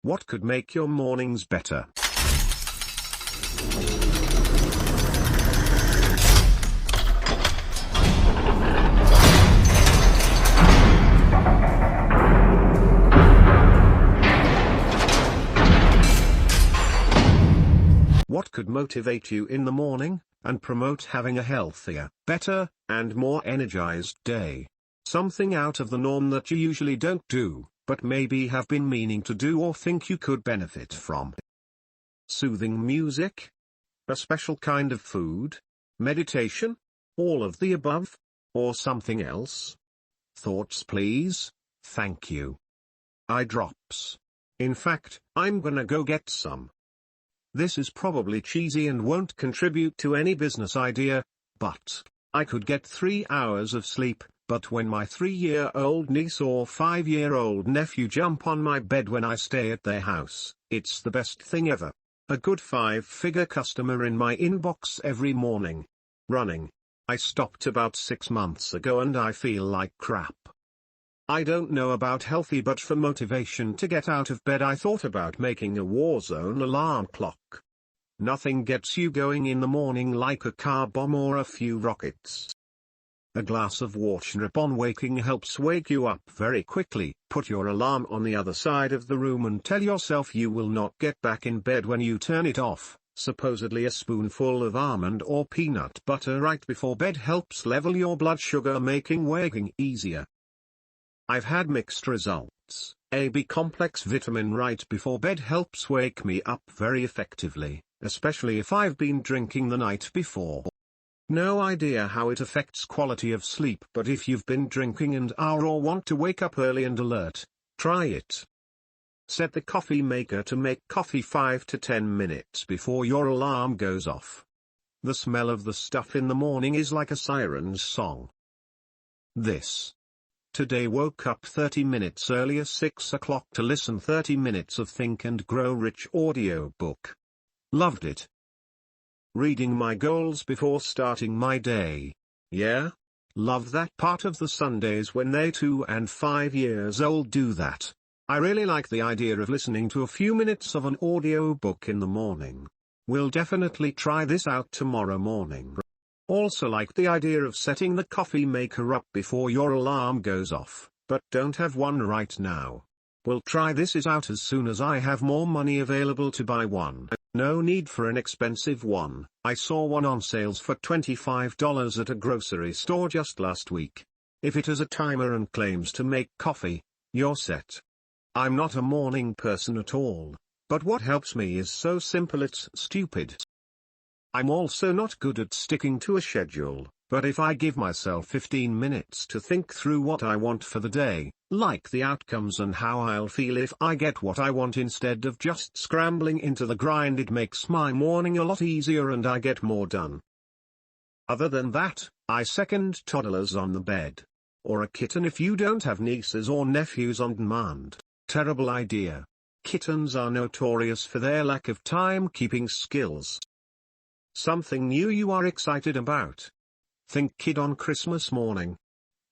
What could make your mornings better? What could motivate you in the morning, and promote having a healthier, better, and more energized day? Something out of the norm that you usually don't do, but maybe have been meaning to do or think you could benefit from. Soothing music? A special kind of food? Meditation? All of the above? Or something else? Thoughts please? Thank you. Eye drops. In fact, I'm gonna go get some. This is probably cheesy and won't contribute to any business idea, but I could get 3 hours of sleep, but when my 3-year-old niece or 5-year-old nephew jump on my bed when I stay at their house, it's the best thing ever. A good 5-figure customer in my inbox every morning. Running. I stopped about 6 months ago and I feel like crap. I don't know about healthy, but for motivation to get out of bed I thought about making a Warzone alarm clock. Nothing gets you going in the morning like a car bomb or a few rockets. A glass of water upon waking helps wake you up very quickly. Put your alarm on the other side of the room and tell yourself you will not get back in bed when you turn it off. Supposedly a spoonful of almond or peanut butter right before bed helps level your blood sugar, making waking easier. I've had mixed results. A-B complex vitamin right before bed helps wake me up very effectively, especially if I've been drinking the night before. No idea how it affects quality of sleep, but if you've been drinking and are or want to wake up early and alert, try it. Set the coffee maker to make coffee 5 to 10 minutes before your alarm goes off. The smell of the stuff in the morning is like a siren's song. Today woke up 30 minutes earlier, 6 o'clock, to listen 30 minutes of Think and Grow Rich audio book. Loved it. Reading my goals before starting my day. Yeah? Love that part of the Sundays when they 2 and 5 years old do that. I really like the idea of listening to a few minutes of an audio book in the morning. We'll definitely try this out tomorrow morning. Also like the idea of setting the coffee maker up before your alarm goes off, but don't have one right now. We'll try this out as soon as I have more money available to buy one. No need for an expensive one. I saw one on sales for $25 at a grocery store just last week. If it has a timer and claims to make coffee, you're set. I'm not a morning person at all, but what helps me is so simple it's stupid. I'm also not good at sticking to a schedule, but if I give myself 15 minutes to think through what I want for the day, like the outcomes and how I'll feel if I get what I want instead of just scrambling into the grind, it makes my morning a lot easier and I get more done. Other than that, I second toddlers on the bed. Or a kitten if you don't have nieces or nephews on demand. Terrible idea. Kittens are notorious for their lack of time-keeping skills. Something new you are excited about. Think kid on Christmas morning.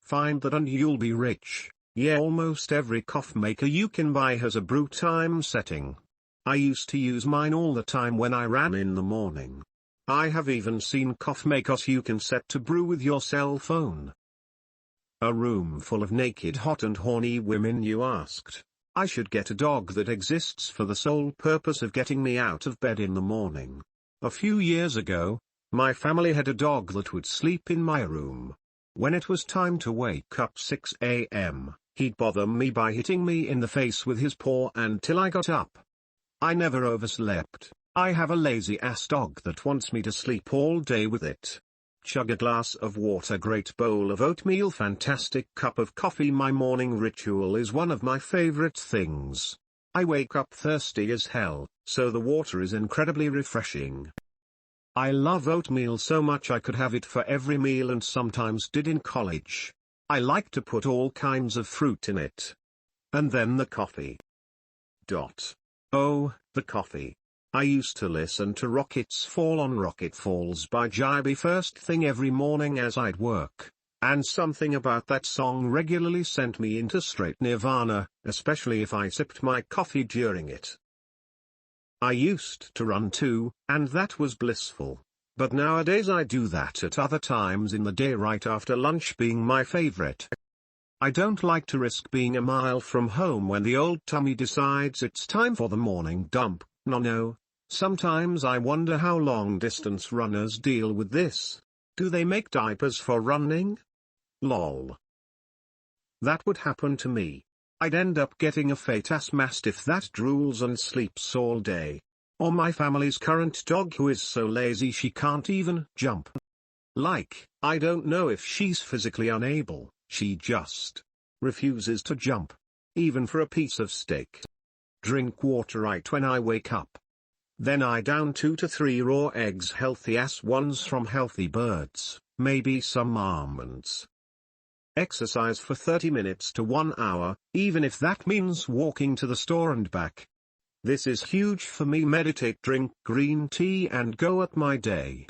Find that and you'll be rich. Yeah, almost every coffee maker you can buy has a brew time setting. I used to use mine all the time when I ran in the morning. I have even seen coffee makers you can set to brew with your cell phone. A room full of naked, hot and horny women, you asked. I should get a dog that exists for the sole purpose of getting me out of bed in the morning. A few years ago, my family had a dog that would sleep in my room. When it was time to wake up 6 a.m., he'd bother me by hitting me in the face with his paw until I got up. I never overslept. I have a lazy-ass dog that wants me to sleep all day with it. Chug a glass of water, great bowl of oatmeal, fantastic cup of coffee. My morning ritual is one of my favorite things. I wake up thirsty as hell, so the water is incredibly refreshing. I love oatmeal so much I could have it for every meal and sometimes did in college. I like to put all kinds of fruit in it. And then the coffee. Oh, the coffee. I used to listen to Rockets Fall on Rocket Falls by Jaibi first thing every morning as I'd work. And something about that song regularly sent me into straight nirvana, especially if I sipped my coffee during it. I used to run too, and that was blissful. But nowadays I do that at other times in the day, right after lunch being my favorite. I don't like to risk being a mile from home when the old tummy decides it's time for the morning dump. No. Sometimes I wonder how long-distance runners deal with this. Do they make diapers for running? Lol. That would happen to me. I'd end up getting a fat-ass mastiff that drools and sleeps all day. Or my family's current dog who is so lazy she can't even jump. Like, I don't know if she's physically unable, she just refuses to jump. Even for a piece of steak. Drink water right when I wake up. Then I down 2 to 3 raw eggs, healthy-ass ones from healthy birds, maybe some almonds. Exercise for 30 minutes to 1 hour, even if that means walking to the store and back. This is huge for me. Meditate, drink green tea and go at my day.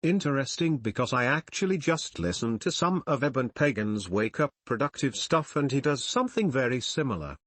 Interesting because I actually just listened to some of Eben Pagan's Wake Up Productive stuff and he does something very similar.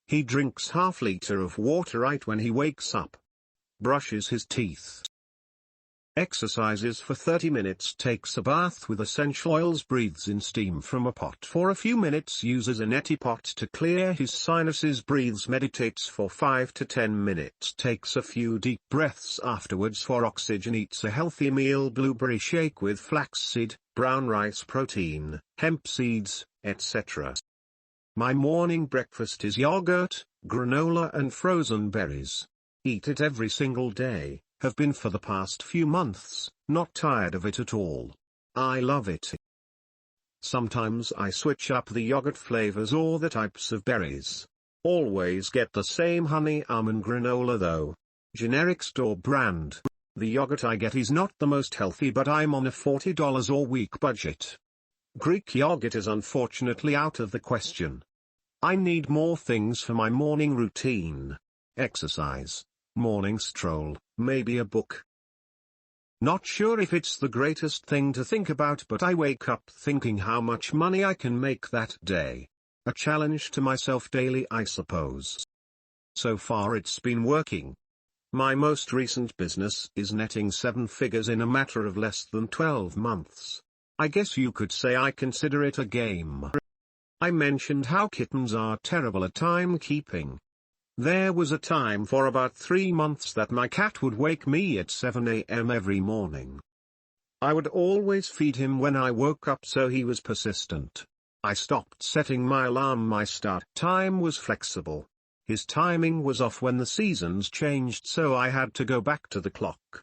He drinks half liter of water right when he wakes up. Brushes his teeth. Exercises for 30 minutes, takes a bath with essential oils, breathes in steam from a pot for a few minutes, uses a neti pot to clear his sinuses, breathes, meditates for 5 to 10 minutes, takes a few deep breaths afterwards for oxygen, eats a healthy meal, blueberry shake with flaxseed, brown rice protein, hemp seeds, etc. My morning breakfast is yogurt, granola and frozen berries. Eat it every single day. Have been for the past few months, not tired of it at all. I love it. Sometimes I switch up the yogurt flavors or the types of berries. Always get the same honey almond granola though. Generic store brand. The yogurt I get is not the most healthy, but I'm on a $40 a week budget. Greek yogurt is unfortunately out of the question. I need more things for my morning routine. Exercise. Morning stroll, maybe a book. Not sure if it's the greatest thing to think about, but I wake up thinking how much money I can make that day. A challenge to myself daily, I suppose. So far it's been working. My most recent business is netting 7 figures in a matter of less than 12 months. I guess you could say I consider it a game. I mentioned how kittens are terrible at timekeeping. There was a time for about 3 months that my cat would wake me at 7 a.m. every morning. I would always feed him when I woke up, so he was persistent. I stopped setting my alarm. My start time was flexible. His timing was off when the seasons changed, so I had to go back to the clock.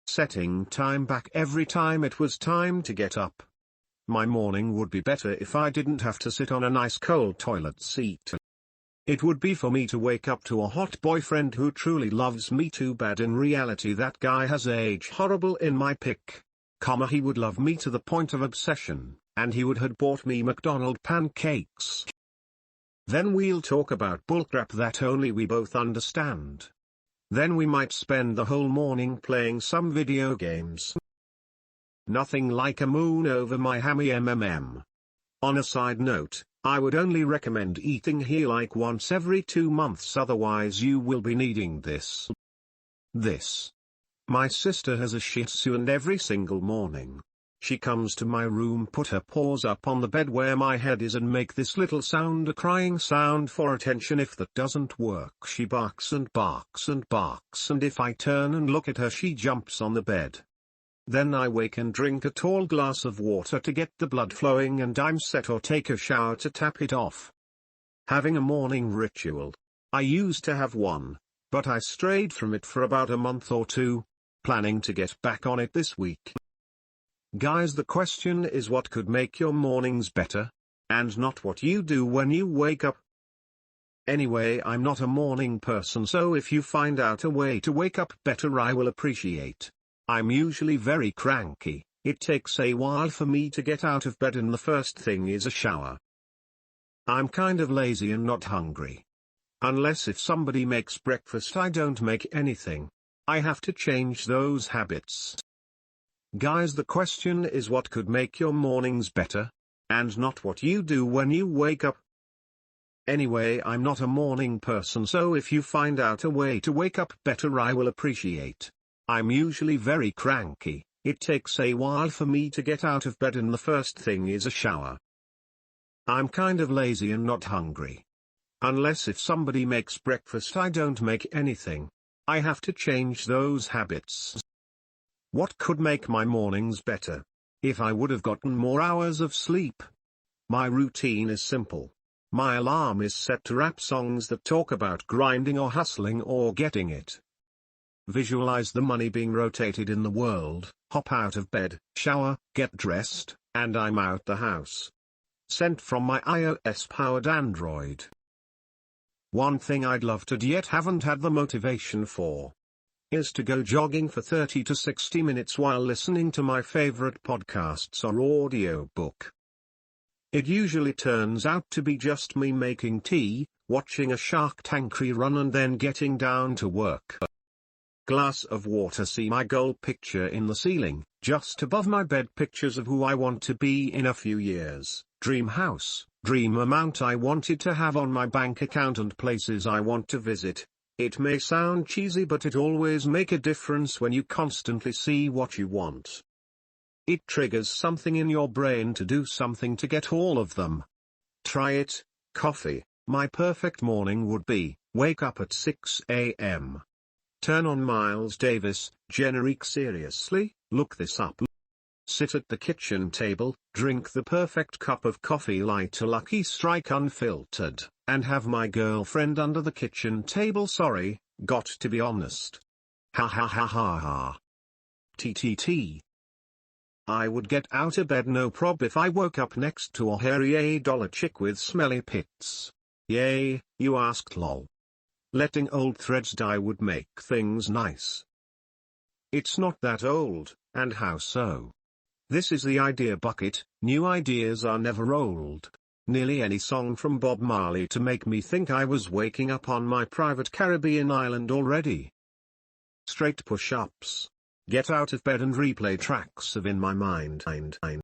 Setting time back every time it was time to get up. My morning would be better if I didn't have to sit on a nice cold toilet seat. It would be for me to wake up to a hot boyfriend who truly loves me. Too bad in reality that guy has aged horrible in my pic. He would love me to the point of obsession, and he would have bought me McDonald's pancakes. Then we'll talk about bullcrap that only we both understand. Then we might spend the whole morning playing some video games. Nothing like a moon over my hammy mmm. On a side note, I would only recommend eating here like once every 2 months, otherwise you will be needing this. My sister has a Shih Tzu, and every single morning, she comes to my room, put her paws up on the bed where my head is, and make this little sound, a crying sound for attention. If that doesn't work, she barks and barks and barks, and if I turn and look at her, she jumps on the bed. Then I wake and drink a tall glass of water to get the blood flowing, and I'm set, or take a shower to tap it off. Having a morning ritual. I used to have one, but I strayed from it for about a month or 2, planning to get back on it this week. Guys, the question is what could make your mornings better? And not what you do when you wake up. Anyway, I'm not a morning person, so if you find out a way to wake up better, I will appreciate. I'm usually very cranky. It takes a while for me to get out of bed, and the first thing is a shower. I'm kind of lazy and not hungry. Unless if somebody makes breakfast, I don't make anything. I have to change those habits. Guys, the question is what could make your mornings better? And not what you do when you wake up. Anyway, I'm not a morning person, so if you find out a way to wake up better, I will appreciate. I'm usually very cranky. It takes a while for me to get out of bed, and the first thing is a shower. I'm kind of lazy and not hungry. Unless if somebody makes breakfast, I don't make anything. I have to change those habits. What could make my mornings better? If I would have gotten more hours of sleep. My routine is simple. My alarm is set to rap songs that talk about grinding or hustling or getting it. Visualize the money being rotated in the world, hop out of bed, shower, get dressed, and I'm out the house. Sent from my iOS-powered Android. One thing I'd love to do yet haven't had the motivation for is to go jogging for 30 to 60 minutes while listening to my favorite podcasts or audiobook. It usually turns out to be just me making tea, watching a Shark Tank rerun, and then getting down to work. Glass of water. See my goal picture in the ceiling, just above my bed. Pictures of who I want to be in a few years. Dream house, dream amount I wanted to have on my bank account, and places I want to visit. It may sound cheesy, but it always makes a difference when you constantly see what you want. It triggers something in your brain to do something to get all of them. Try it. Coffee. My perfect morning would be, wake up at 6 a.m. Turn on Miles Davis, generic. Seriously, look this up. Sit at the kitchen table, drink the perfect cup of coffee, light a Lucky Strike unfiltered, and have my girlfriend under the kitchen table. Sorry, got to be honest. Ha ha ha ha ha. TTT. I would get out of bed no prob if I woke up next to a hairy $8 chick with smelly pits. Yay, you asked, lol. Letting old threads die would make things nice. It's not that old, and how so? This is the idea bucket. New ideas are never old. Nearly any song from Bob Marley to make me think I was waking up on my private Caribbean island already. Straight push-ups. Get out of bed and replay tracks of In My Mind.